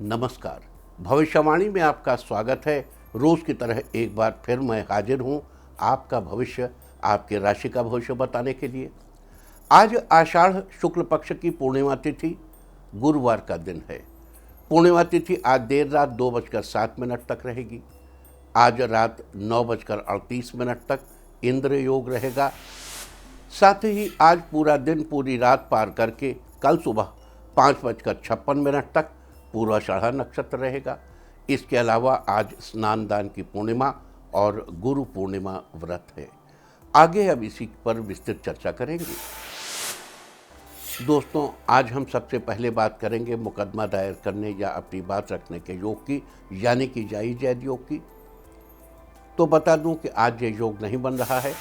नमस्कार। भविष्यवाणी में आपका स्वागत है। रोज की तरह एक बार फिर मैं हाजिर हूं आपका भविष्य, आपके राशि का भविष्य बताने के लिए। आज आषाढ़ शुक्ल पक्ष की पूर्णिमा तिथि गुरुवार का दिन है। पूर्णिमा तिथि आज देर रात 2:07 तक रहेगी। आज रात 9:38 तक इंद्र योग रहेगा। साथ ही आज पूरा दिन पूरी रात पार करके कल सुबह 5:56 तक पूर्वाषाढ़ा नक्षत्र रहेगा। इसके अलावा आज स्नान दान की पूर्णिमा और गुरु पूर्णिमा व्रत है। आगे अब इसी पर विस्तृत चर्चा करेंगे। दोस्तों, आज हम सबसे पहले बात करेंगे मुकदमा दायर करने या अपनी बात रखने के योग की, यानी कि जायज जैद योग की। तो बता दूं कि आज ये योग नहीं बन रहा है।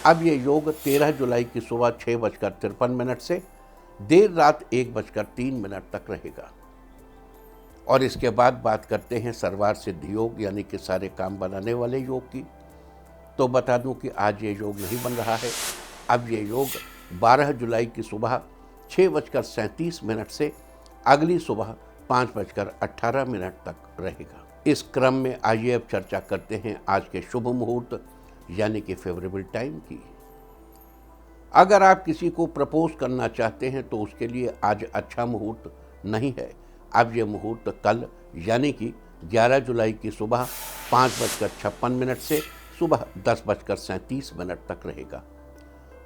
अब ये योग 13 जुलाई की सुबह 6:53 से देर रात 1:03 तक रहेगा। और इसके बाद बात करते हैं सर्वार्थ सिद्ध योग, यानी कि सारे काम बनाने वाले योग की। तो बता दूं कि आज ये योग नहीं बन रहा है। अब ये योग 12 जुलाई की सुबह 6:37 से अगली सुबह 5:18 तक रहेगा। इस क्रम में आइए अब चर्चा करते हैं आज के शुभ मुहूर्त, यानी कि फेवरेबल टाइम की। अगर आप किसी को प्रपोज करना चाहते हैं तो उसके लिए आज अच्छा मुहूर्त नहीं है। अब यह मुहूर्त कल, यानी कि 11 जुलाई की सुबह 5:56 से सुबह 10:37 तक रहेगा।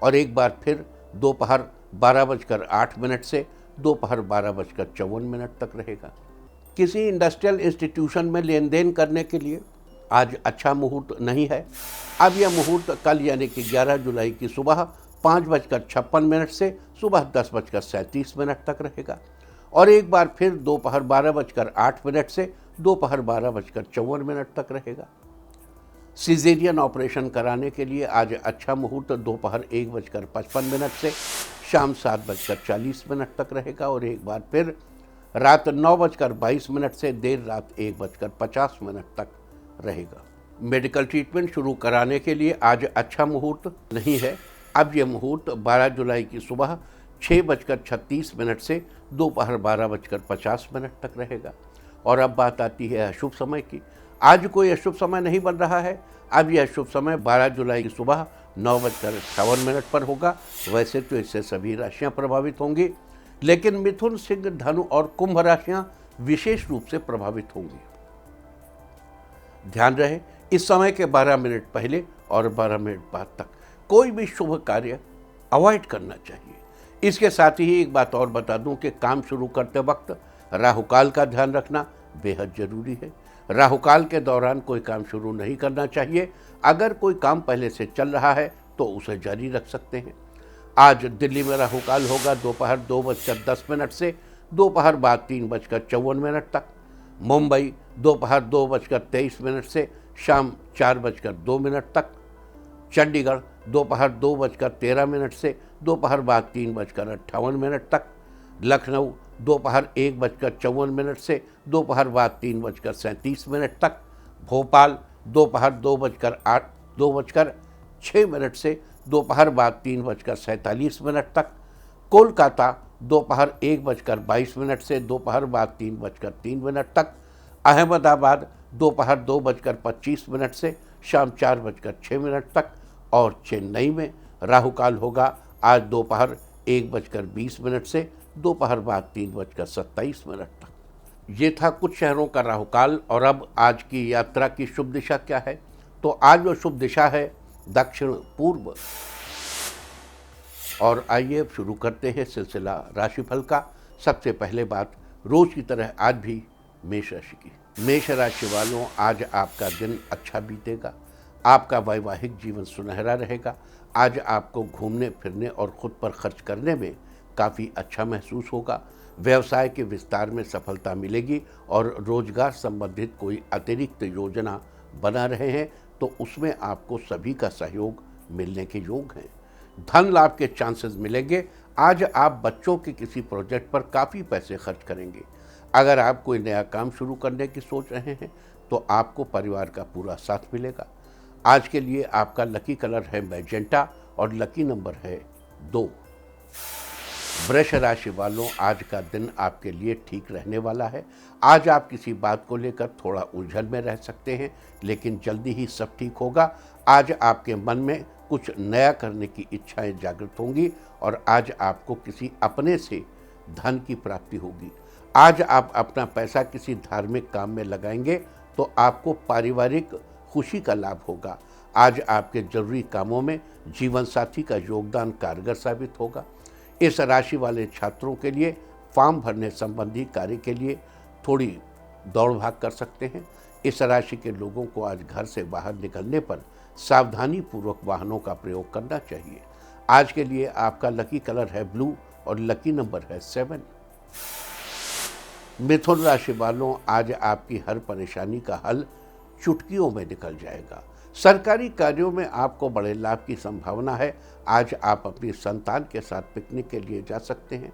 और एक बार फिर दोपहर 12:08 से दोपहर 12:54 तक रहेगा। किसी इंडस्ट्रियल इंस्टीट्यूशन में लेन देन करने के लिए आज अच्छा मुहूर्त नहीं है। अब यह मुहूर्त कल, यानी कि 11 जुलाई की सुबह 5:56 से सुबह 10:37 तक रहेगा। और एक बार फिर दोपहर 12:08 से दोपहर 12:54 तक रहेगा। सिजेरियन ऑपरेशन कराने के लिए आज अच्छा मुहूर्त दोपहर 1:55 से शाम 7:40 तक रहेगा। और एक बार फिर रात 9:22 से देर रात 1:50 तक रहेगा। मेडिकल ट्रीटमेंट शुरू कराने के लिए आज अच्छा मुहूर्त नहीं है। अब यह मुहूर्त 12 जुलाई की सुबह 6:36 से दोपहर 12:50 तक रहेगा। और अब बात आती है अशुभ समय की। आज कोई अशुभ समय नहीं बन रहा है। अब यह अशुभ समय 12 जुलाई की सुबह 9:58 पर होगा। वैसे तो इससे सभी राशियां प्रभावित होंगी, लेकिन मिथुन, सिंह, धनु और कुंभ राशियां विशेष रूप से प्रभावित होंगी। ध्यान रहे, इस समय के 12 मिनट पहले और 12 मिनट बाद तक कोई भी शुभ कार्य अवॉइड करना चाहिए। इसके साथ ही एक बात और बता दूं कि काम शुरू करते वक्त राहुकाल का ध्यान रखना बेहद जरूरी है। राहुकाल के दौरान कोई काम शुरू नहीं करना चाहिए। अगर कोई काम पहले से चल रहा है तो उसे जारी रख सकते हैं। आज दिल्ली में राहुकाल होगा दोपहर 2:10 से दोपहर बाद 3:54 तक। मुंबई दोपहर 2:23 से शाम 4:02 तक। चंडीगढ़ दोपहर 2:13 से दोपहर बाद 3:58 तक। लखनऊ दोपहर 1:54 से दोपहर बाद 3:37 तक। भोपाल दोपहर 2:06 से दोपहर बाद 3:47 तक। कोलकाता दोपहर 1:22 से दोपहर बाद 3:03 तक। अहमदाबाद दोपहर 2:25 से शाम 4:06 तक। और चेन्नई में राहुकाल होगा आज दोपहर 1:20 से दोपहर बाद 3:27 तक। ये था कुछ शहरों का राहुकाल। और अब आज की यात्रा की शुभ दिशा क्या है? तो आज वो शुभ दिशा है दक्षिण पूर्व। और आइए अब शुरू करते हैं सिलसिला राशिफल का। सबसे पहले बात रोज की तरह आज भी मेष राशि की। मेष राशि वालों, आज आपका दिन अच्छा बीतेगा। आपका वैवाहिक जीवन सुनहरा रहेगा। आज आपको घूमने फिरने और खुद पर खर्च करने में काफ़ी अच्छा महसूस होगा। व्यवसाय के विस्तार में सफलता मिलेगी और रोजगार संबंधित कोई अतिरिक्त योजना बना रहे हैं तो उसमें आपको सभी का सहयोग मिलने के योग हैं। धन लाभ के चांसेस मिलेंगे। आज आप बच्चों के किसी प्रोजेक्ट पर काफ़ी पैसे खर्च करेंगे। अगर आप कोई नया काम शुरू करने की सोच रहे हैं तो आपको परिवार का पूरा साथ मिलेगा। आज के लिए आपका लकी कलर है मैजेंटा और लकी नंबर है 2। वृष राशि वालों, आज का दिन आपके लिए ठीक रहने वाला है। आज आप किसी बात को लेकर थोड़ा उलझन में रह सकते हैं, लेकिन जल्दी ही सब ठीक होगा। आज आपके मन में कुछ नया करने की इच्छाएं जागृत होंगी और आज आपको किसी अपने से धन की प्राप्ति होगी। आज आप अपना पैसा किसी धार्मिक काम में लगाएंगे तो आपको पारिवारिक खुशी का लाभ होगा। आज आपके जरूरी कामों में जीवन साथी का योगदान कारगर साबित होगा। इस राशि वाले छात्रों के लिए फॉर्म भरने संबंधी कार्य के लिए थोड़ी दौड़ भाग कर सकते हैं। इस राशि के लोगों को आज घर से बाहर निकलने पर सावधानी पूर्वक वाहनों का प्रयोग करना चाहिए। आज के लिए आपका लकी कलर है ब्लू और लकी नंबर है 7। मिथुन राशि वालों, आज आपकी हर परेशानी का हल चुटकियों में निकल जाएगा। सरकारी कार्यों में आपको बड़े लाभ की संभावना है। आज आप अपनी संतान के साथ पिकनिक के लिए जा सकते हैं,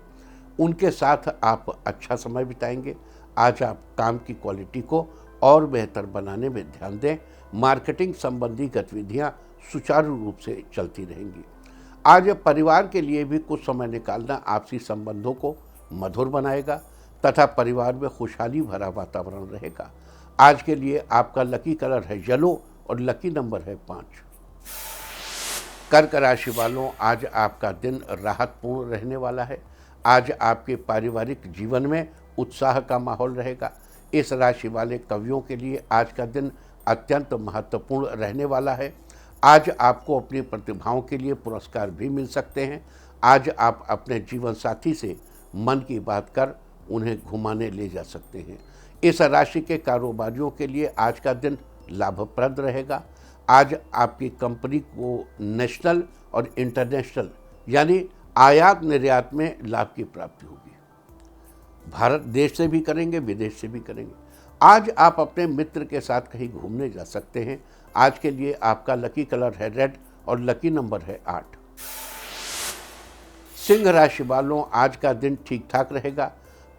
उनके साथ आप अच्छा समय बिताएंगे। आज आप काम की क्वालिटी को और बेहतर बनाने में ध्यान दें। मार्केटिंग संबंधी गतिविधियां सुचारू रूप से चलती रहेंगी। आज परिवार के लिए भी कुछ समय निकालना आपसी संबंधों को मधुर बनाएगा तथा परिवार में खुशहाली भरा वातावरण रहेगा। आज के लिए आपका लकी कलर है येलो और लकी नंबर है 5। कर्क राशि वालों, आज आपका दिन राहतपूर्ण रहने वाला है। आज आपके पारिवारिक जीवन में उत्साह का माहौल रहेगा। इस राशि वाले कवियों के लिए आज का दिन अत्यंत महत्वपूर्ण रहने वाला है। आज आपको अपनी प्रतिभाओं के लिए पुरस्कार भी मिल सकते हैं। आज आप अपने जीवन साथी से मन की बात कर उन्हें घुमाने ले जा सकते हैं। इस राशि के कारोबारियों के लिए आज का दिन लाभप्रद रहेगा। आज आपकी कंपनी को नेशनल और इंटरनेशनल यानी आयात निर्यात में लाभ की प्राप्ति होगी। भारत देश से भी करेंगे, विदेश से भी करेंगे। आज आप अपने मित्र के साथ कहीं घूमने जा सकते हैं। आज के लिए आपका लकी कलर है रेड और लकी नंबर है 8। सिंह राशि वालों, आज का दिन ठीक ठाक रहेगा।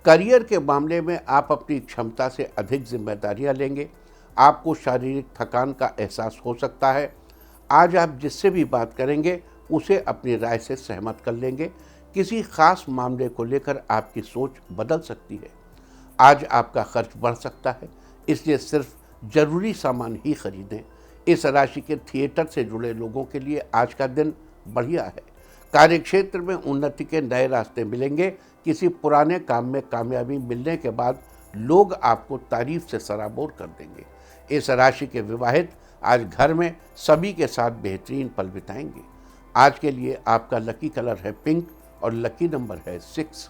करियर के मामले में आप अपनी क्षमता से अधिक जिम्मेदारियां लेंगे। आपको शारीरिक थकान का एहसास हो सकता है। आज आप जिससे भी बात करेंगे उसे अपनी राय से सहमत कर लेंगे। किसी खास मामले को लेकर आपकी सोच बदल सकती है। आज आपका खर्च बढ़ सकता है, इसलिए सिर्फ जरूरी सामान ही खरीदें। इस राशि के थिएटर से जुड़े लोगों के लिए आज का दिन बढ़िया है। कार्यक्षेत्र में उन्नति के नए रास्ते मिलेंगे। किसी पुराने काम में कामयाबी मिलने के बाद लोग आपको तारीफ से सराबोर कर देंगे। इस राशि के विवाहित आज घर में सभी के साथ बेहतरीन पल बिताएंगे। आज के लिए आपका लकी कलर है पिंक और लकी नंबर है 6।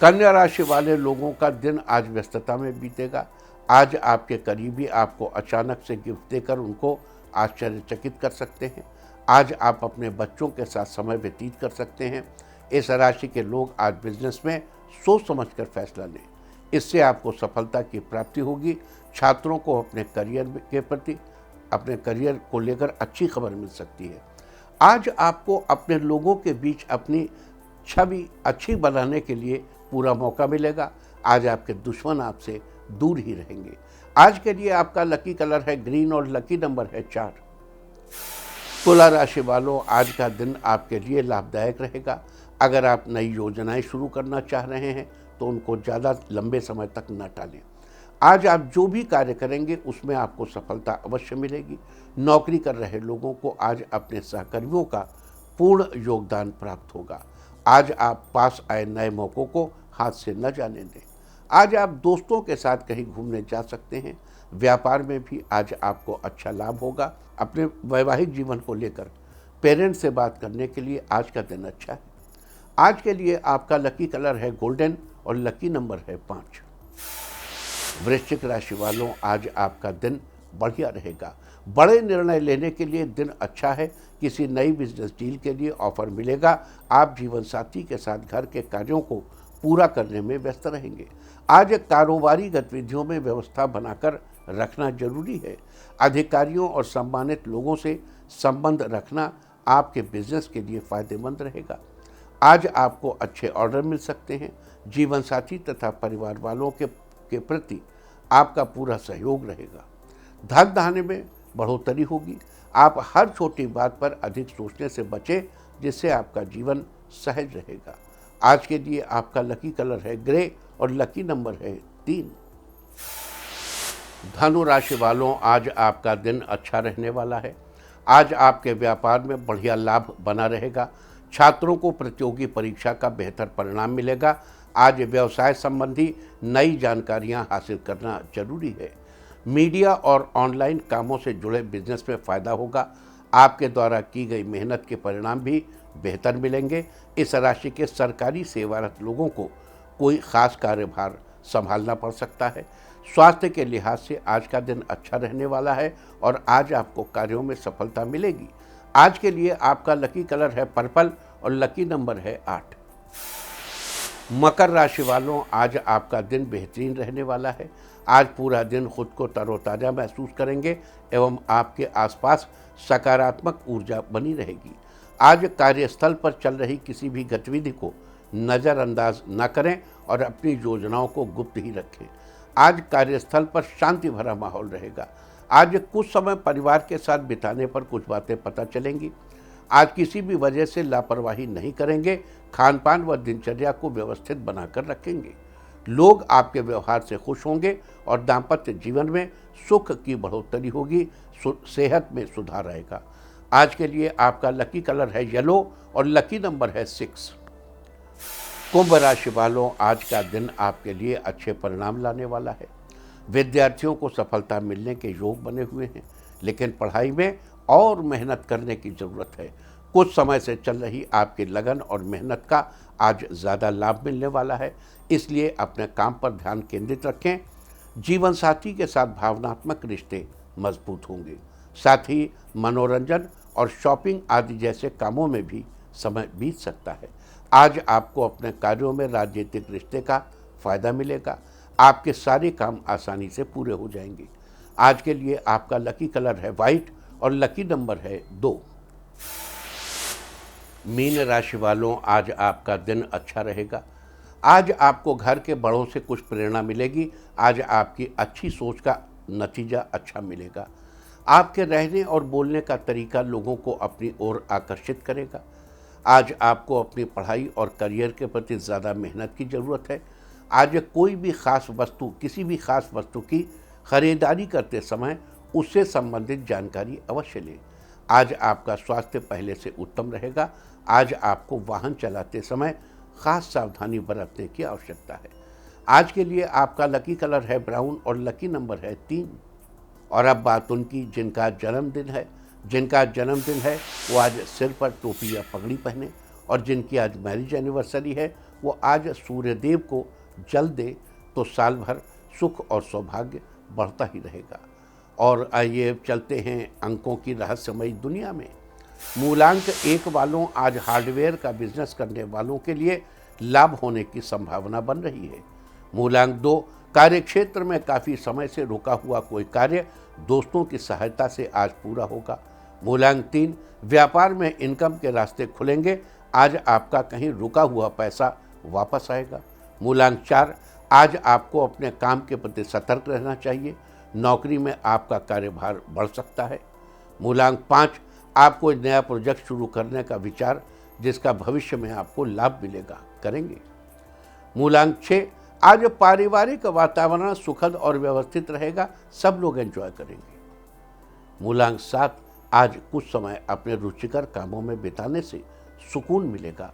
कन्या राशि वाले लोगों का दिन आज व्यस्तता में बीतेगा। आज आपके करीबी आपको अचानक से गिफ्ट देकर उनको आश्चर्यचकित कर सकते हैं। आज आप अपने बच्चों के साथ समय व्यतीत कर सकते हैं। इस राशि के लोग आज बिजनेस में सोच समझकर फैसला लें, इससे आपको सफलता की प्राप्ति होगी। छात्रों को अपने करियर को लेकर अच्छी खबर मिल सकती है। आज आपको अपने लोगों के बीच अपनी छवि अच्छी बनाने के लिए पूरा मौका मिलेगा। आज आपके दुश्मन आपसे दूर ही रहेंगे। आज के लिए आपका लकी कलर है ग्रीन और लकी नंबर है 4। तुला राशि वालों, आज का दिन आपके लिए लाभदायक रहेगा। अगर आप नई योजनाएं शुरू करना चाह रहे हैं तो उनको ज़्यादा लंबे समय तक न टालें। आज आप जो भी कार्य करेंगे उसमें आपको सफलता अवश्य मिलेगी। नौकरी कर रहे लोगों को आज अपने सहकर्मियों का पूर्ण योगदान प्राप्त होगा। आज आप पास आए नए मौक़ों को हाथ से न जाने दें। आज आप दोस्तों के साथ कहीं घूमने जा सकते हैं। व्यापार में भी आज आपको अच्छा लाभ होगा। अपने वैवाहिक जीवन को लेकर पेरेंट्स से बात करने के लिए आज का दिन अच्छा है। आज के लिए आपका लकी कलर है गोल्डन और लकी नंबर है 5। वृश्चिक राशि वालों, आज आपका दिन बढ़िया रहेगा। बड़े निर्णय लेने के लिए दिन अच्छा है। किसी नई बिजनेस डील के लिए ऑफर मिलेगा। आप जीवन साथी के साथ घर के कार्यों को पूरा करने में व्यस्त रहेंगे। आज कारोबारी गतिविधियों में व्यवस्था बनाकर रखना जरूरी है। अधिकारियों और सम्मानित लोगों से संबंध रखना आपके बिजनेस के लिए फायदेमंद रहेगा। आज आपको अच्छे ऑर्डर मिल सकते हैं। जीवन साथी तथा परिवार वालों के प्रति आपका पूरा सहयोग रहेगा। धन धान्य में बढ़ोतरी होगी। आप हर छोटी बात पर अधिक सोचने से बचें, जिससे आपका जीवन सहज रहेगा। आज के लिए आपका लकी कलर है ग्रे और लकी नंबर है 3। धनु राशि वालों, आज आपका दिन अच्छा रहने वाला है। आज आपके व्यापार में बढ़िया लाभ बना रहेगा। छात्रों को प्रतियोगी परीक्षा का बेहतर परिणाम मिलेगा। आज व्यवसाय संबंधी नई जानकारियां हासिल करना जरूरी है। मीडिया और ऑनलाइन कामों से जुड़े बिजनेस में फ़ायदा होगा। आपके द्वारा की गई मेहनत के परिणाम भी बेहतर मिलेंगे। इस राशि के सरकारी सेवारत लोगों को कोई खास कार्यभार संभालना पड़ सकता है। स्वास्थ्य के लिहाज से आज का दिन अच्छा रहने वाला है और आज आपको कार्यों में सफलता मिलेगी। आज के लिए आपका लकी कलर है पर्पल और लकी नंबर है 8। मकर राशि वालों, आज आपका दिन बेहतरीन रहने वाला है। आज पूरा दिन खुद को तरोताज़ा महसूस करेंगे एवं आपके आसपास सकारात्मक ऊर्जा बनी रहेगी। आज कार्यस्थल पर चल रही किसी भी गतिविधि को नज़रअंदाज न करें और अपनी योजनाओं को गुप्त ही रखें। आज कार्यस्थल पर शांति भरा माहौल रहेगा। आज कुछ समय परिवार के साथ बिताने पर कुछ बातें पता चलेंगी। आज किसी भी वजह से लापरवाही नहीं करेंगे। खान पान व दिनचर्या को व्यवस्थित बनाकर रखेंगे। लोग आपके व्यवहार से खुश होंगे और दाम्पत्य जीवन में सुख की बढ़ोतरी होगी। सेहत में सुधार आएगा। आज के लिए आपका लकी कलर है येलो और लकी नंबर है 6। कुंभ राशि वालों, आज का दिन आपके लिए अच्छे परिणाम लाने वाला है। विद्यार्थियों को सफलता मिलने के योग बने हुए हैं, लेकिन पढ़ाई में और मेहनत करने की ज़रूरत है। कुछ समय से चल रही आपकी लगन और मेहनत का आज ज़्यादा लाभ मिलने वाला है, इसलिए अपने काम पर ध्यान केंद्रित रखें। जीवन साथी के साथ भावनात्मक रिश्ते मजबूत होंगे। साथ ही मनोरंजन और शॉपिंग आदि जैसे कामों में भी समय बीत सकता है। आज आपको अपने कार्यों में राजनीतिक रिश्ते का फायदा मिलेगा। आपके सारे काम आसानी से पूरे हो जाएंगे। आज के लिए आपका लकी कलर है वाइट और लकी नंबर है 2। मीन राशि वालों, आज आपका दिन अच्छा रहेगा। आज आपको घर के बड़ों से कुछ प्रेरणा मिलेगी। आज आपकी अच्छी सोच का नतीजा अच्छा मिलेगा। आपके रहने और बोलने का तरीका लोगों को अपनी ओर आकर्षित करेगा। आज आपको अपनी पढ़ाई और करियर के प्रति ज़्यादा मेहनत की ज़रूरत है। आज कोई भी खास वस्तु, किसी भी खास वस्तु की खरीदारी करते समय उससे संबंधित जानकारी अवश्य लें। आज आपका स्वास्थ्य पहले से उत्तम रहेगा। आज आपको वाहन चलाते समय खास सावधानी बरतने की आवश्यकता है। आज के लिए आपका लकी कलर है ब्राउन और लकी नंबर है 3। और अब बात उनकी जिनका जन्मदिन है वो आज सिर पर टोपी या पगड़ी पहने, और जिनकी आज मैरिज एनिवर्सरी है वो आज सूर्यदेव को जल दे तो साल भर सुख और सौभाग्य बढ़ता ही रहेगा। और आइए चलते हैं अंकों की रहस्यमयी दुनिया में। मूलांक 1 वालों, आज हार्डवेयर का बिजनेस करने वालों के लिए लाभ होने की संभावना बन रही है। मूलांक 2, कार्यक्षेत्र में काफ़ी समय से रुका हुआ कोई कार्य दोस्तों की सहायता से आज पूरा होगा। मूलांक 3, व्यापार में इनकम के रास्ते खुलेंगे। आज आपका कहीं रुका हुआ पैसा वापस आएगा। मूलांक 4, आज आपको अपने काम के प्रति सतर्क रहना चाहिए। नौकरी में आपका कार्यभार बढ़ सकता है। मूलांक 5, आप कोई नया प्रोजेक्ट शुरू करने का विचार जिसका भविष्य में आपको लाभ मिलेगा करेंगे। मूलांक 6, आज पारिवारिक वातावरण सुखद और व्यवस्थित रहेगा। सब लोग एंजॉय करेंगे। मूलांक 7, आज कुछ समय अपने रुचिकर कामों में बिताने से सुकून मिलेगा।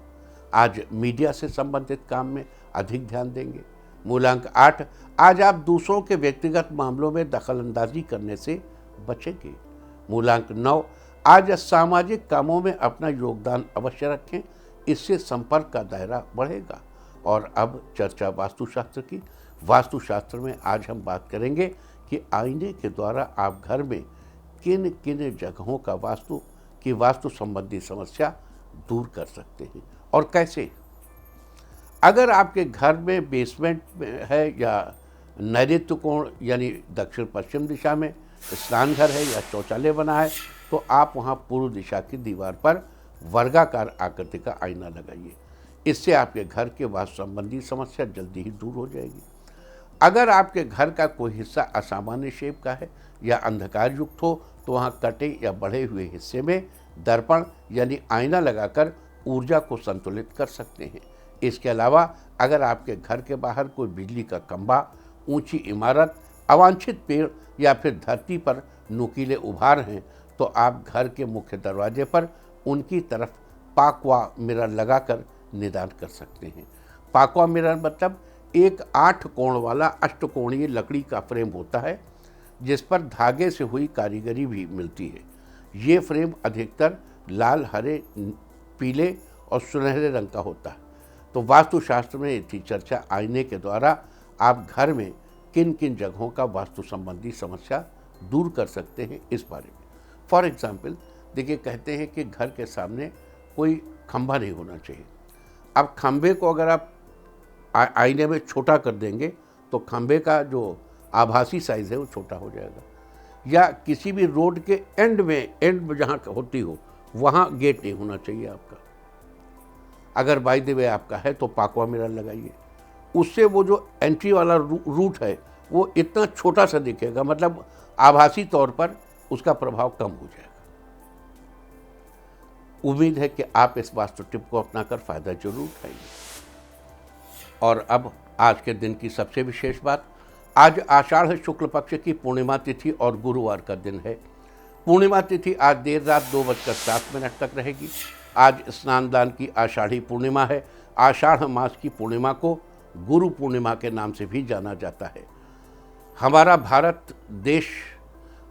आज मीडिया से संबंधित काम में अधिक ध्यान देंगे। मूलांक 8, आज आप दूसरों के व्यक्तिगत मामलों में दखलंदाजी करने से बचेंगे। मूलांक 9, आज सामाजिक कामों में अपना योगदान अवश्य रखें, इससे संपर्क का दायरा बढ़ेगा। और अब चर्चा वास्तुशास्त्र की। वास्तुशास्त्र में आज हम बात करेंगे कि आईने के द्वारा आप घर में किन किन जगहों का वास्तु संबंधी समस्या दूर कर सकते हैं और कैसे। अगर आपके घर में बेसमेंट में है या नैऋत्य कोण यानी दक्षिण पश्चिम दिशा में स्नान घर है या शौचालय बना है, तो आप वहाँ पूर्व दिशा की दीवार पर वर्गाकार आकृति का आईना लगाइए। इससे आपके घर के वास्तु संबंधी समस्या जल्दी ही दूर हो जाएगी। अगर आपके घर का कोई हिस्सा असामान्य शेप का है या अंधकार युक्त हो, तो वहाँ कटे या बढ़े हुए हिस्से में दर्पण यानी आईना लगाकर ऊर्जा को संतुलित कर सकते हैं। इसके अलावा अगर आपके घर के बाहर कोई बिजली का खंभा, ऊंची इमारत, अवांछित पेड़ या फिर धरती पर नुकीले उभार हैं तो आप घर के मुख्य दरवाजे पर उनकी तरफ पाकवा मिरर लगाकर निदान कर सकते हैं। पाकवा मिरर मतलब एक 8 कोण वाला अष्टकोणीय लकड़ी का फ्रेम होता है जिस पर धागे से हुई कारीगरी भी मिलती है। ये फ्रेम अधिकतर लाल, हरे, पीले और सुनहरे रंग का होता है। तो वास्तुशास्त्र में इसकी चर्चा आईने के द्वारा आप घर में किन किन जगहों का वास्तु संबंधी समस्या दूर कर सकते हैं इस बारे में। फॉर एग्जाम्पल देखिए, कहते हैं कि घर के सामने कोई खंभा नहीं होना चाहिए। अब खंभे को अगर आप आईने में छोटा कर देंगे तो खंभे का जो आभासी साइज़ है वो छोटा हो जाएगा। या किसी भी रोड के एंड में जहाँ होती हो वहाँ गेट नहीं होना चाहिए आपका। अगर बाय द वे आपका है तो पाकवा मिरर लगाइए, उससे वो जो एंट्री वाला रूट है वो इतना छोटा सा दिखेगा, मतलब आभासी तौर पर उसका प्रभाव कम हो जाएगा। उम्मीद है कि आप इस वास्तु टिप को अपनाकर फायदा जरूर उठाएंगे। और अब आज के दिन की सबसे विशेष बात, आज आषाढ़ शुक्ल पक्ष की पूर्णिमा तिथि और गुरुवार का दिन है। पूर्णिमा तिथि आज देर रात 2:07 तक रहेगी। आज स्नान दान की आषाढ़ी पूर्णिमा है। आषाढ़ मास की पूर्णिमा को गुरु पूर्णिमा के नाम से भी जाना जाता है। हमारा भारत देश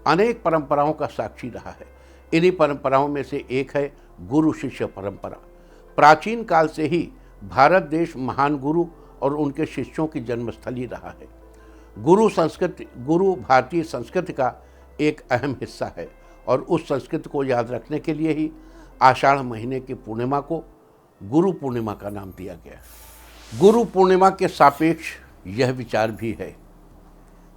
अनेक परंपराओं का साक्षी रहा है। इन्हीं परंपराओं में से एक है गुरु शिष्य परंपरा। प्राचीन काल से ही भारत देश महान गुरु और उनके शिष्यों की जन्मस्थली रहा है। गुरु भारतीय संस्कृति का एक अहम हिस्सा है और उस संस्कृति को याद रखने के लिए ही आषाढ़ महीने की पूर्णिमा को गुरु पूर्णिमा का नाम दिया गया। गुरु पूर्णिमा के सापेक्ष यह विचार भी है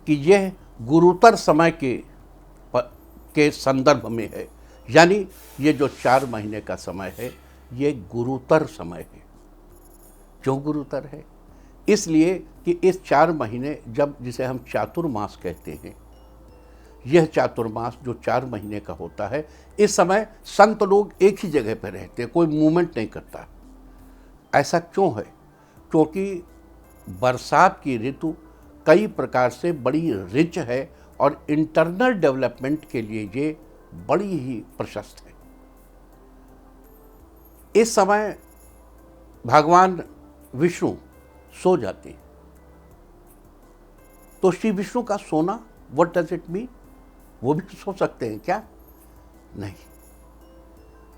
कि यह गुरुतर समय के संदर्भ में है, यानी ये जो 4 महीने का समय है ये गुरुतर समय है। क्यों गुरुतर है? इसलिए कि इस 4 महीने जिसे हम चातुर्मास कहते हैं, यह चातुर्मास जो 4 महीने का होता है, इस समय संत लोग एक ही जगह पर रहते हैं, कोई मूवमेंट नहीं करता। ऐसा क्यों है? क्योंकि बरसात की ऋतु कई प्रकार से बड़ी रिच है और इंटरनल डेवलपमेंट के लिए ये बड़ी ही प्रशस्त है। इस समय भगवान विष्णु सो जाते हैं। तो श्री विष्णु का सोना, व्हाट डज इट मीन? वो भी सो सकते हैं क्या? नहीं,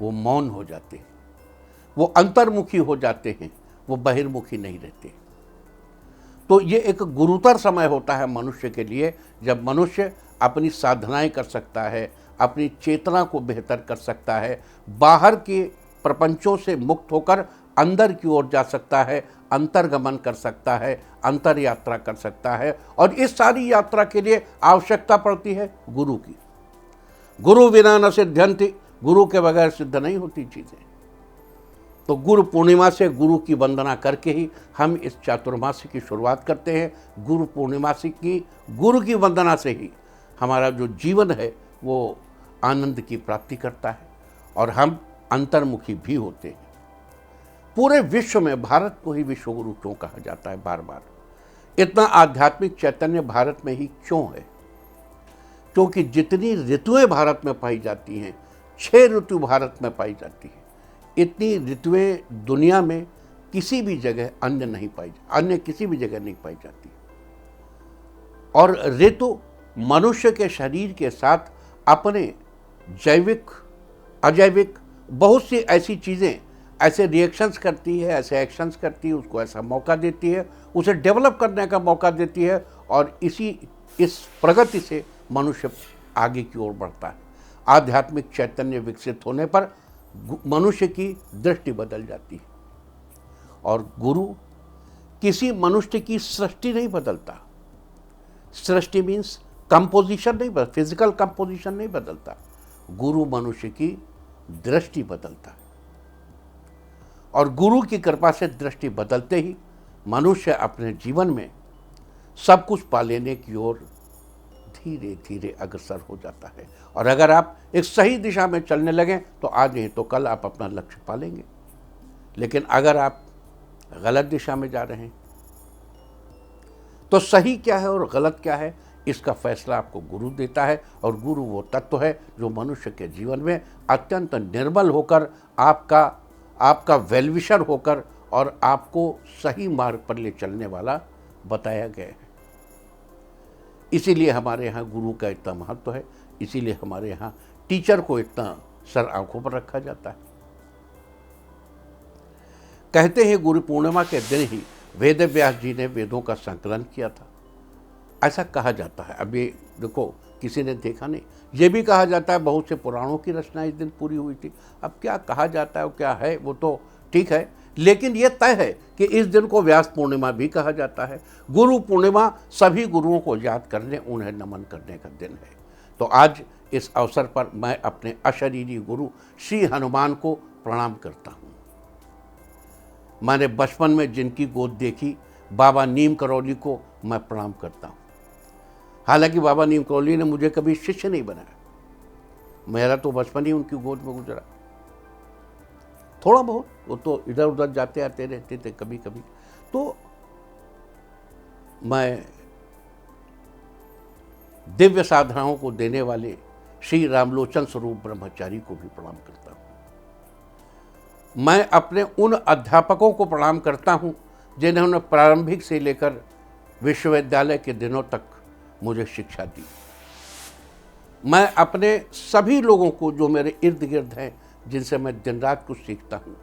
वो मौन हो जाते हैं, वो अंतर्मुखी हो जाते हैं, वो बहिर्मुखी नहीं रहते। तो ये एक गुरुतर समय होता है मनुष्य के लिए, जब मनुष्य अपनी साधनाएं कर सकता है, अपनी चेतना को बेहतर कर सकता है, बाहर के प्रपंचों से मुक्त होकर अंदर की ओर जा सकता है, अंतर्गमन कर सकता है, अंतर यात्रा कर सकता है। और इस सारी यात्रा के लिए आवश्यकता पड़ती है गुरु की। गुरु बिना न सिद्ध्यन्ति, गुरु के बगैर सिद्ध नहीं होती चीज़ें। तो गुरु पूर्णिमा से गुरु की वंदना करके ही हम इस चातुर्मासी की शुरुआत करते हैं। गुरु पूर्णिमासी की गुरु की वंदना से ही हमारा जो जीवन है वो आनंद की प्राप्ति करता है और हम अंतर्मुखी भी होते हैं। पूरे विश्व में भारत को ही विश्व गुरु क्यों कहा जाता है बार बार? इतना आध्यात्मिक चैतन्य भारत में ही क्यों है? क्योंकि जितनी ऋतुएं भारत में पाई जाती हैं, 6 ऋतु भारत में पाई जाती हैं, इतनी ऋतुएं दुनिया में किसी भी जगह अन्य किसी भी जगह नहीं पाई जाती। और ऋतु मनुष्य के शरीर के साथ अपने जैविक, अजैविक बहुत सी ऐसी चीज़ें, ऐसे रिएक्शंस करती है, ऐसे एक्शंस करती है, उसको ऐसा मौका देती है, उसे डेवलप करने का मौका देती है और इस प्रगति से मनुष्य आगे की ओर बढ़ता है। आध्यात्मिक चैतन्य विकसित होने पर मनुष्य की दृष्टि बदल जाती है और गुरु किसी मनुष्य की सृष्टि नहीं बदलता। सृष्टि मीन्स कंपोजिशन नहीं बदलता, फिजिकल कंपोजिशन नहीं बदलता। गुरु मनुष्य की दृष्टि बदलता है और गुरु की कृपा से दृष्टि बदलते ही मनुष्य अपने जीवन में सब कुछ पा लेने की ओर धीरे धीरे अग्रसर हो जाता है। और अगर आप एक सही दिशा में चलने लगें तो आज नहीं तो कल आप अपना लक्ष्य पा लेंगे। लेकिन अगर आप गलत दिशा में जा रहे हैं तो सही क्या है और गलत क्या है, इसका फैसला आपको गुरु देता है। और गुरु वो तत्व है जो मनुष्य के जीवन में अत्यंत निर्मल होकर आपका वेलविशर होकर और आपको सही मार्ग पर ले चलने वाला बताया गया है। इसीलिए हमारे यहाँ गुरु का इतना महत्व है, इसीलिए हमारे यहाँ टीचर को इतना सर आंखों पर रखा जाता है। कहते हैं गुरु पूर्णिमा के दिन ही वेद व्यास जी ने वेदों का संकलन किया था, ऐसा कहा जाता है। अब ये देखो, किसी ने देखा नहीं। ये भी कहा जाता है बहुत से पुराणों की रचना इस दिन पूरी हुई थी। अब क्या कहा जाता है और क्या है वो तो ठीक है, लेकिन ये तय है कि इस दिन को व्यास पूर्णिमा भी कहा जाता है। गुरु पूर्णिमा सभी गुरुओं को याद करने, उन्हें नमन करने का दिन है। तो आज इस अवसर पर मैं अपने अशरीरी गुरु श्री हनुमान को प्रणाम करता हूँ। मैंने बचपन में जिनकी गोद देखी, बाबा नीम करौली को मैं प्रणाम करता हूँ। हालांकि बाबा नीम करौली ने मुझे कभी शिष्य नहीं बनाया, मेरा तो बचपन ही उनकी गोद में गुजरा। थोड़ा बहुत वो तो इधर उधर जाते आते रहते थे कभी कभी। तो मैं दिव्य साधनाओं को देने वाले श्री रामलोचन स्वरूप ब्रह्मचारी को भी प्रणाम करता हूँ। मैं अपने उन अध्यापकों को प्रणाम करता हूँ जिन्होंने प्रारंभिक से लेकर विश्वविद्यालय के दिनों तक मुझे शिक्षा दी। मैं अपने सभी लोगों को जो मेरे इर्द गिर्द हैं, जिनसे मैं दिन रात कुछ सीखता हूँ,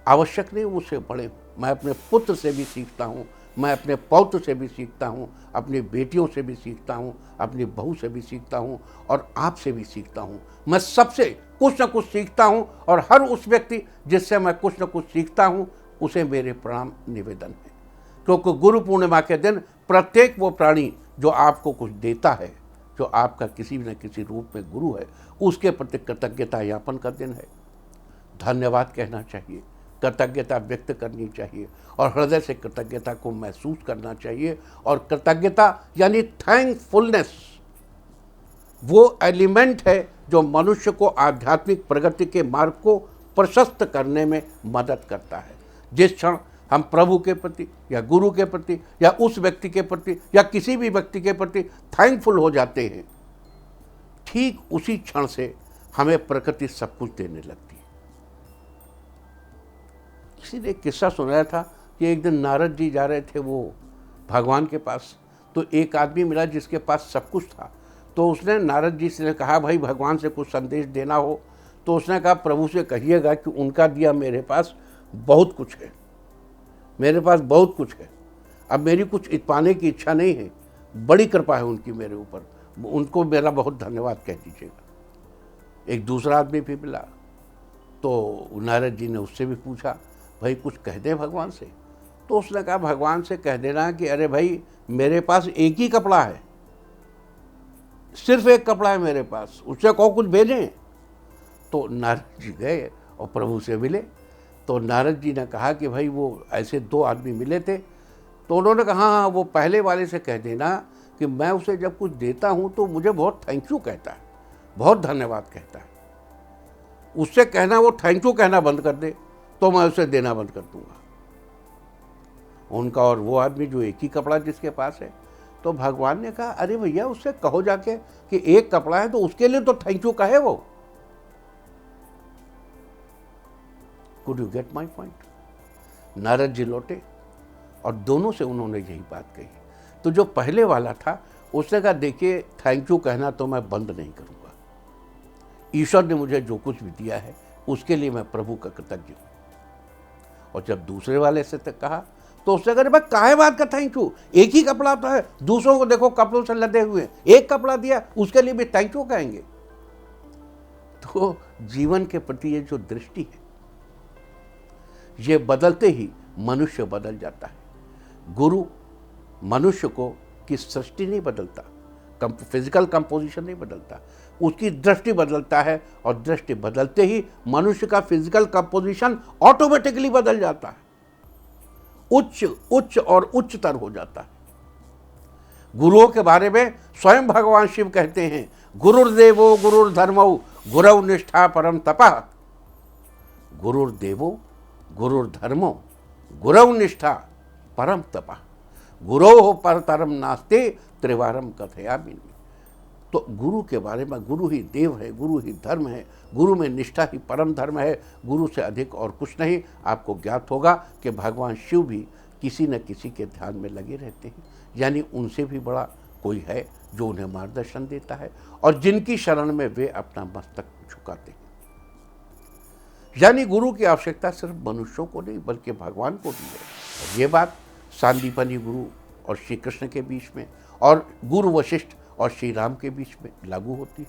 आवश्यक नहीं मुझसे बड़े हूँ, मैं अपने पुत्र से भी सीखता हूँ, मैं अपने पौत्र से भी सीखता हूँ, अपनी बेटियों से भी सीखता हूँ, अपनी बहू से भी सीखता हूँ और आपसे भी सीखता हूँ। मैं सबसे कुछ न कुछ सीखता हूँ और हर उस व्यक्ति जिससे मैं कुछ न कुछ सीखता हूँ उसे मेरे प्रणाम निवेदन है। क्योंकि गुरु पूर्णिमा के दिन प्रत्येक वो प्राणी जो आपको कुछ देता है, जो आपका किसी न किसी रूप में गुरु है, उसके प्रति कृतज्ञता ज्ञापन का दिन है। धन्यवाद कहना चाहिए, कृतज्ञता व्यक्त करनी चाहिए और हृदय से कृतज्ञता को महसूस करना चाहिए। और कृतज्ञता यानी थैंकफुलनेस वो एलिमेंट है जो मनुष्य को आध्यात्मिक प्रगति के मार्ग को प्रशस्त करने में मदद करता है। जिस क्षण हम प्रभु के प्रति या गुरु के प्रति या उस व्यक्ति के प्रति या किसी भी व्यक्ति के प्रति थैंकफुल हो जाते हैं, ठीक उसी क्षण से हमें प्रकृति सब कुछ देने लगती है। किसी ने एक किस्सा सुनाया था कि एक दिन नारद जी जा रहे थे वो भगवान के पास, तो एक आदमी मिला जिसके पास सब कुछ था। तो उसने नारद जी से कहा, भाई भगवान से कुछ संदेश देना हो। तो उसने कहा, प्रभु से कहिएगा कि उनका दिया मेरे पास बहुत कुछ है, मेरे पास बहुत कुछ है, अब मेरी कुछ पाने की इच्छा नहीं है, बड़ी कृपा है उनकी मेरे ऊपर, उनको मेरा बहुत धन्यवाद कह दीजिएगा। एक दूसरा आदमी भी मिला, तो नारद जी ने उससे भी पूछा, भाई कुछ कह दे भगवान से। तो उसने कहा, भगवान से कह देना कि अरे भाई मेरे पास एक ही कपड़ा है, सिर्फ एक कपड़ा है मेरे पास, उससे कहो कुछ भेजें। तो नारद जी गए और प्रभु से मिले। तो नारद जी ने कहा कि भाई वो ऐसे दो आदमी मिले थे। तो उन्होंने कहा, हाँ वो पहले वाले से कह देना कि मैं उसे जब कुछ देता हूँ तो मुझे बहुत थैंक यू कहता है, बहुत धन्यवाद कहता है। उससे कहना वो थैंक यू कहना बंद कर दे तो मैं उसे देना बंद कर दूंगा। उनका और वो आदमी जो एक ही कपड़ा जिसके पास है। तो भगवान ने कहा, अरे भैया उससे कहो जाके कि एक कपड़ा है तो उसके लिए तो थैंक यू कहे वो। Could you get my point? Narad ji लौटे और दोनों से उन्होंने यही बात कही। तो जो पहले वाला था उसने कहा, देखिए थैंक यू कहना तो मैं बंद नहीं करूंगा, ईश्वर ने मुझे जो कुछ भी दिया है उसके लिए मैं प्रभु का कृतज्ञ हूं। और जब दूसरे वाले से तक कहा तो उसने कहा, भाई काहे बात का थैंक यू, एक ही कपड़ा तो है, दूसरों को देखो कपड़ों से लदे हुए, एक कपड़ा दिया उसके लिए भी थैंक यू कहेंगे। तो जीवन के प्रति ये जो दृष्टि है, ये बदलते ही मनुष्य बदल जाता है। गुरु मनुष्य को की सृष्टि नहीं बदलता, फिजिकल कंपोजिशन नहीं बदलता, उसकी दृष्टि बदलता है और दृष्टि बदलते ही मनुष्य का फिजिकल कंपोजिशन ऑटोमेटिकली बदल जाता है, उच्च उच्च और उच्चतर हो जाता है। गुरुओं के बारे में स्वयं भगवान शिव कहते हैं, गुरुर्देवो गुरुर्धर्मो गुरौ निष्ठा परम तपः। गुरुर्देवो गुरुर्धर्मो गुरौ निष्ठा परम तपा गुरो परतरम नास्ते त्रिवारम कथयामि। तो गुरु के बारे में, गुरु ही देव है, गुरु ही धर्म है, गुरु में निष्ठा ही परम धर्म है, गुरु से अधिक और कुछ नहीं। आपको ज्ञात होगा कि भगवान शिव भी किसी न किसी के ध्यान में लगे रहते हैं, यानी उनसे भी बड़ा कोई है जो उन्हें मार्गदर्शन देता है और जिनकी शरण में वे अपना मस्तक झुकाते हैं। यानी गुरु की आवश्यकता सिर्फ मनुष्यों को नहीं बल्कि भगवान को भी है। ये बात सांदीपनी गुरु और श्री कृष्ण के बीच में और गुरु वशिष्ठ और श्री राम के बीच में लागू होती है।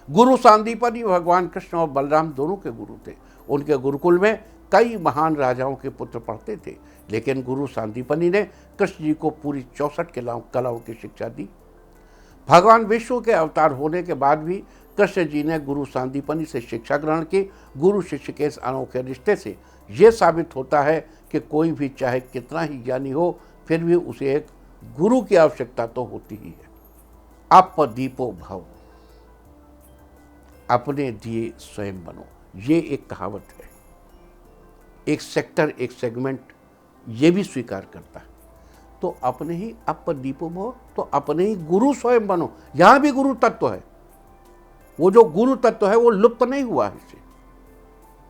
गुरु सांदीपनी भगवान कृष्ण और बलराम दोनों के गुरु थे। उनके गुरुकुल में कई महान राजाओं के पुत्र पढ़ते थे, लेकिन गुरु सांदीपनी ने कृष्ण जी को पूरी 64 कलाओं की शिक्षा दी। भगवान विष्णु के अवतार होने के बाद भी कृष्ण जी ने गुरु सांदीपनी से शिक्षा ग्रहण की। गुरु शिष्य के इस अनोखे रिश्ते से यह साबित होता है कि कोई भी चाहे कितना ही ज्ञानी हो, फिर भी उसे एक गुरु की आवश्यकता तो होती ही है। अपदीपो भव, अपने दिए स्वयं बनो, ये एक कहावत है। एक सेक्टर, एक सेगमेंट ये भी स्वीकार करता है। तो अपने ही अपदीपो भव, तो अपने ही गुरु स्वयं बनो। यहां भी गुरु तत्व है। वो जो गुरु तत्व है वो लुप्त नहीं हुआ है इससे।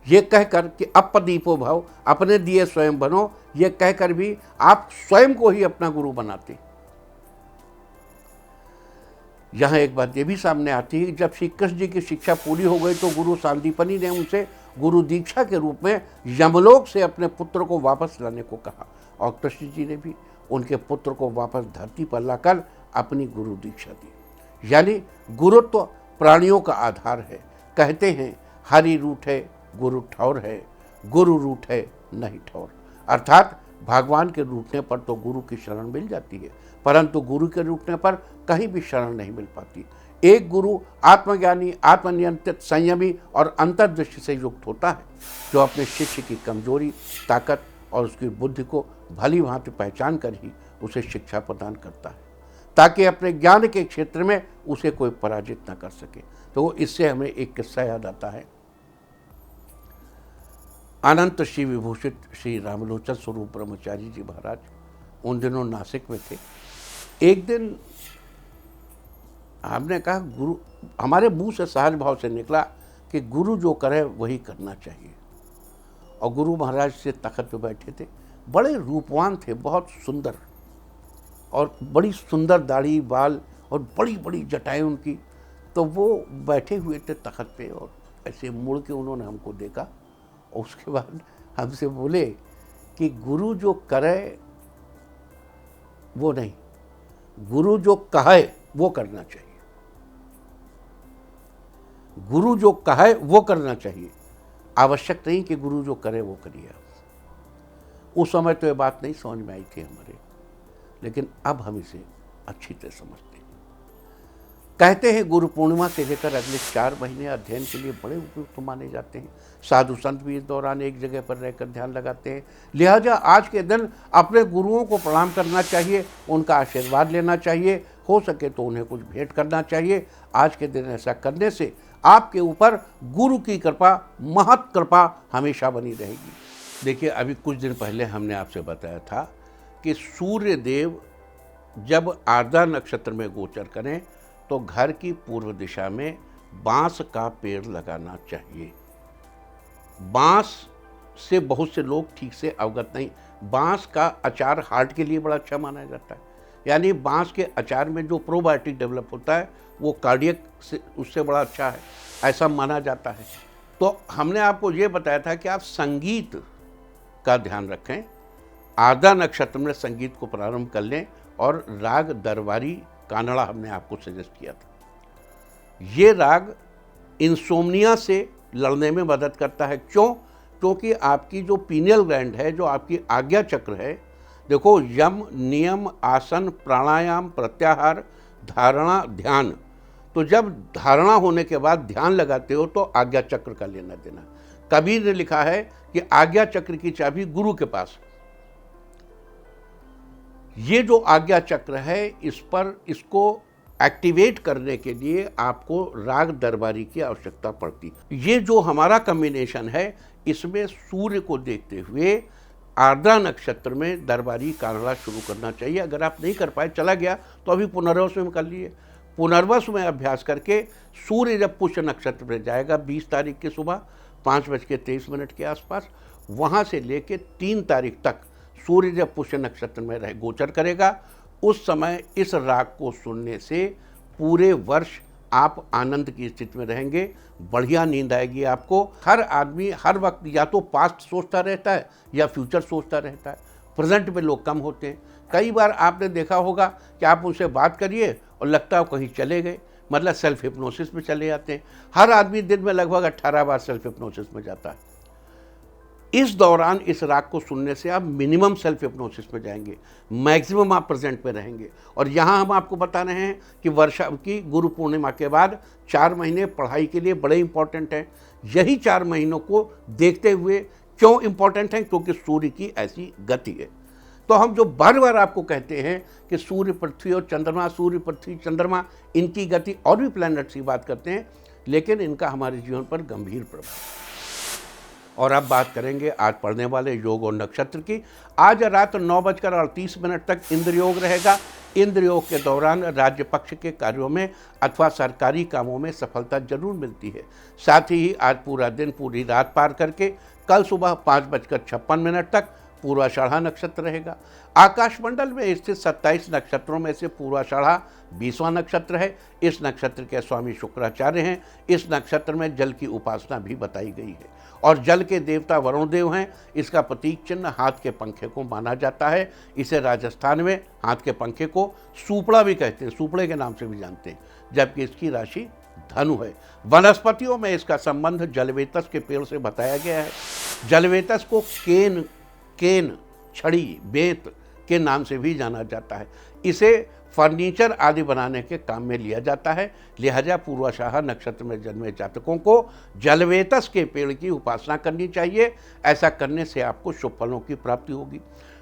ये कहकर कि अपदीपो भव, अपने दिए स्वयं बनो, ये कहकर भी आप स्वयं को ही अपना गुरु बनाते। यहां एक बात ये भी सामने आती है कि जब श्री कृष्ण जी की शिक्षा पूरी हो गई तो गुरु सांदीपनी ने उनसे गुरु दीक्षा के रूप में यमलोक से अपने पुत्र को वापस लाने को कहा और कृष्ण जी ने भी उनके पुत्र को वापस धरती पर लाकर अपनी गुरु दीक्षा दी। यानी गुरुत्व प्राणियों का आधार है। कहते हैं हरि रूठे गुरु ठौर है, गुरु रूठे नहीं ठौर। अर्थात भगवान के रूठने पर तो गुरु की शरण मिल जाती है, परंतु गुरु के रूठने पर कहीं भी शरण नहीं मिल पाती। एक गुरु आत्मज्ञानी, आत्मनियंत्रित, संयमी और अंतर्दृष्टि से युक्त होता है, जो अपने शिष्य की कमजोरी, ताकत और उसकी बुद्धि को भली भांति पहचान कर ही उसे शिक्षा प्रदान करता है, ताकि अपने ज्ञान के क्षेत्र में उसे कोई पराजित न कर सके। तो इससे हमें एक किस्सा याद आता है। अनंत श्री विभूषित श्री रामलोचन स्वरूप ब्रह्मचारी जी महाराज उन दिनों नासिक में थे। एक दिन हमने कहा, गुरु, हमारे मुंह से सहज भाव से निकला कि गुरु जो करे वही करना चाहिए। और गुरु महाराज से तख्त पे बैठे थे, बड़े रूपवान थे, बहुत सुंदर, और बड़ी सुंदर दाढ़ी, बाल और बड़ी बड़ी जटाएं उनकी। तो वो बैठे हुए थे तख्त पे और ऐसे मुड़ के उन्होंने हमको देखा और उसके बाद हमसे बोले कि गुरु जो करे वो नहीं, गुरु जो कहे वो करना चाहिए। गुरु जो कहे वो करना चाहिए, आवश्यक नहीं कि गुरु जो करे वो करिए। उस समय तो ये बात नहीं समझ में आई थी हमारे, लेकिन अब हम इसे अच्छी तरह समझते हैं। कहते हैं गुरु पूर्णिमा से लेकर अगले 4 महीने अध्ययन के लिए बड़े उपयुक्त माने जाते हैं। साधु संत भी इस दौरान एक जगह पर रहकर ध्यान लगाते हैं। लिहाजा आज के दिन अपने गुरुओं को प्रणाम करना चाहिए, उनका आशीर्वाद लेना चाहिए, हो सके तो उन्हें कुछ भेंट करना चाहिए। आज के दिन ऐसा करने से आपके ऊपर गुरु की कृपा, महत कृपा हमेशा बनी रहेगी। देखिए, अभी कुछ दिन पहले हमने आपसे बताया था कि सूर्य देव जब आर्द्रा नक्षत्र में गोचर करें तो घर की पूर्व दिशा में बांस का पेड़ लगाना चाहिए। बांस से बहुत से लोग ठीक से अवगत नहीं। बांस का अचार हार्ट के लिए बड़ा अच्छा माना जाता है, यानी बांस के अचार में जो प्रोबायोटिक डेवलप होता है वो कार्डियक से उससे बड़ा अच्छा है, ऐसा माना जाता है। तो हमने आपको ये बताया था कि आप संगीत का ध्यान रखें, आर्द्रा नक्षत्र में संगीत को प्रारंभ कर लें, और राग दरबारी कानड़ा हमने आपको सजेस्ट किया था। ये राग इंसोम्निया से लड़ने में मदद करता है। क्यों? क्योंकि आपकी जो पीनियल ग्लैंड है, जो आपकी आज्ञा चक्र है, देखो, यम, नियम, आसन, प्राणायाम, प्रत्याहार, धारणा, ध्यान। तो जब धारणा होने के बाद ध्यान लगाते हो तो आज्ञा चक्र का लेना देना। कबीर ने लिखा है कि आज्ञा चक्र की चाबी गुरु के पास। ये जो आज्ञा चक्र है, इस पर इसको एक्टिवेट करने के लिए आपको राग दरबारी की आवश्यकता पड़ती। ये जो हमारा कॉम्बिनेशन है, इसमें सूर्य को देखते हुए आर्द्रा नक्षत्र में दरबारी काढ़ा शुरू करना चाहिए। अगर आप नहीं कर पाए, चला गया, तो अभी पुनर्वसु में कर लिए। पुनर्वसु में अभ्यास करके सूर्य जब पुष्य नक्षत्र में जाएगा 20 तारीख की सुबह 5:23 के आसपास, वहाँ से लेके 3 तारीख तक सूर्य जब पुष्य नक्षत्र में रह गोचर करेगा, उस समय इस राग को सुनने से पूरे वर्ष आप आनंद की स्थिति में रहेंगे, बढ़िया नींद आएगी आपको। हर आदमी हर वक्त या तो पास्ट सोचता रहता है या फ्यूचर सोचता रहता है। प्रेजेंट में लोग कम होते हैं। कई बार आपने देखा होगा कि आप उनसे बात करिए और लगता है कहीं चले गए, मतलब सेल्फ हिप्नोसिस में चले जाते हैं। हर आदमी दिन में लगभग 18 बार सेल्फ हिप्नोसिस में जाता है। इस दौरान इस राग को सुनने से आप मिनिमम सेल्फ हिप्नोसिस में जाएंगे, मैक्सिमम आप प्रेजेंट में रहेंगे। और यहाँ हम आपको बता रहे हैं कि वर्षा की गुरु पूर्णिमा के बाद 4 महीने पढ़ाई के लिए बड़े इंपॉर्टेंट हैं। यही 4 महीनों को देखते हुए क्यों इंपॉर्टेंट हैं? क्योंकि सूर्य की ऐसी गति है। तो हम जो बार बार आपको कहते हैं कि सूर्य पृथ्वी और चंद्रमा, सूर्य पृथ्वी चंद्रमा, इनकी गति, और भी प्लैनेट्स की बात करते हैं, लेकिन इनका हमारे जीवन पर गंभीर प्रभाव। और अब बात करेंगे आज पढ़ने वाले योग और नक्षत्र की। आज रात 9:38 तक इंद्र योग रहेगा। इंद्र योग के दौरान राज्य पक्ष के कार्यों में अथवा सरकारी कामों में सफलता जरूर मिलती है। साथ ही आज पूरा दिन, पूरी रात पार करके कल सुबह 5:56 तक पूर्वाषाढ़ा नक्षत्र रहेगा। आकाशमंडल में स्थित 27 नक्षत्रों में से पूर्वाषाढ़ा 20वां नक्षत्र है। इस नक्षत्र के स्वामी शुक्राचार्य हैं। इस नक्षत्र में जल की उपासना भी बताई गई है और जल के देवता वरुण देव हैं। इसका प्रतीक चिन्ह हाथ के पंखे को माना जाता है। इसे राजस्थान में हाथ के पंखे को सूपड़ा भी कहते हैं, सूपड़े के नाम से भी जानते हैं, जबकि इसकी राशि धनु है। वनस्पतियों में इसका संबंध जलवेतस के पेड़ से बताया गया है। जलवेतस को केन, छड़ी, बेत के नाम से भी जाना जाता है। इसे फर्नीचर आदि बनाने के काम में लिया जाता है। लिहाजा पूर्वाषाढ़ा नक्षत्र में जन्मे जातकों को जलवेतस के पेड़ की उपासना करनी चाहिए। ऐसा करने से आपको शुभ फलों की प्राप्ति होगी।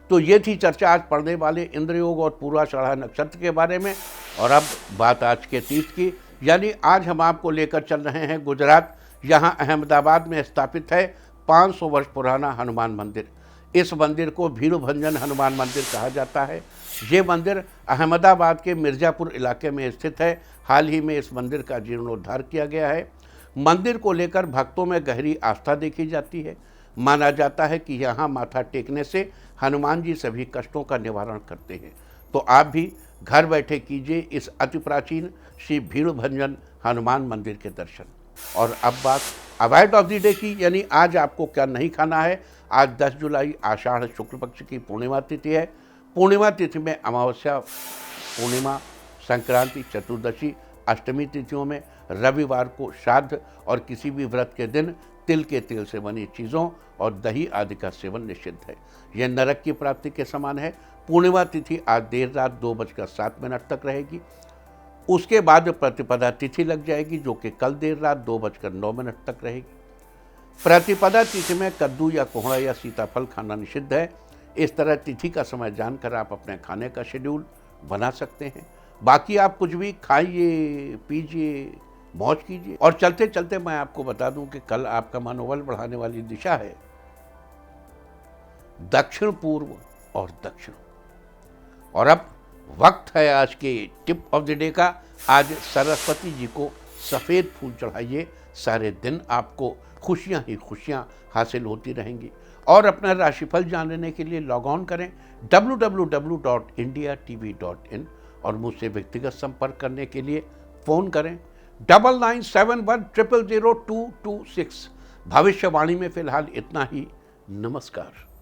तो ये थी चर्चा आज पढ़ने वाले इंद्र योग और पूर्वाषाढ़ा नक्षत्र के बारे में। और अब बात आज के तीर्थ की, यानी आज हम आपको लेकर चल रहे हैं गुजरात। यहाँ अहमदाबाद में स्थापित है 500 वर्ष पुराना हनुमान मंदिर। इस मंदिर को भीड़भंजन हनुमान मंदिर कहा जाता है। ये मंदिर अहमदाबाद के मिर्ज़ापुर इलाके में स्थित है। हाल ही में इस मंदिर का जीर्णोद्धार किया गया है। मंदिर को लेकर भक्तों में गहरी आस्था देखी जाती है। माना जाता है कि यहाँ माथा टेकने से हनुमान जी सभी कष्टों का निवारण करते हैं। तो आप भी घर बैठे कीजिए इस अति प्राचीन श्री भीड़भंजन हनुमान मंदिर के दर्शन। और अब बात अवॉइड ऑफ द डे की, यानी आज आपको क्या नहीं खाना है। आज 10 जुलाई आषाढ़ शुक्ल पक्ष की पूर्णिमा तिथि है। पूर्णिमा तिथि में अमावस्या, पूर्णिमा, संक्रांति, चतुर्दशी, अष्टमी तिथियों में रविवार को श्राद्ध और किसी भी व्रत के दिन तिल के तेल से बनी चीज़ों और दही आदि का सेवन निषिद्ध है। यह नरक की प्राप्ति के समान है। पूर्णिमा तिथि आज देर रात 2:07 तक रहेगी। उसके बाद प्रतिपदा तिथि लग जाएगी, जो कि कल देर रात 2:09 तक रहेगी। प्रतिपदा तिथि में कद्दू या कोहड़ा या सीताफल खाना निषिद्ध है। इस तरह तिथि का समय जानकर आप अपने खाने का शेड्यूल बना सकते हैं। बाकी आप कुछ भी खाइए, पीजिए, मौज कीजिए। और चलते चलते मैं आपको बता दूं कि कल आपका मनोबल बढ़ाने वाली दिशा है दक्षिण पूर्व और दक्षिण। और अब वक्त है आज के टिप ऑफ द डे का। आज सरस्वती जी को सफ़ेद फूल चढ़ाइए। सारे दिन आपको खुशियां ही खुशियां हासिल होती रहेंगी। और अपना राशिफल जानने के लिए लॉग ऑन करें www.indiatv.in और मुझसे व्यक्तिगत संपर्क करने के लिए फ़ोन करें 9971000226। भविष्यवाणी में फ़िलहाल इतना ही। नमस्कार।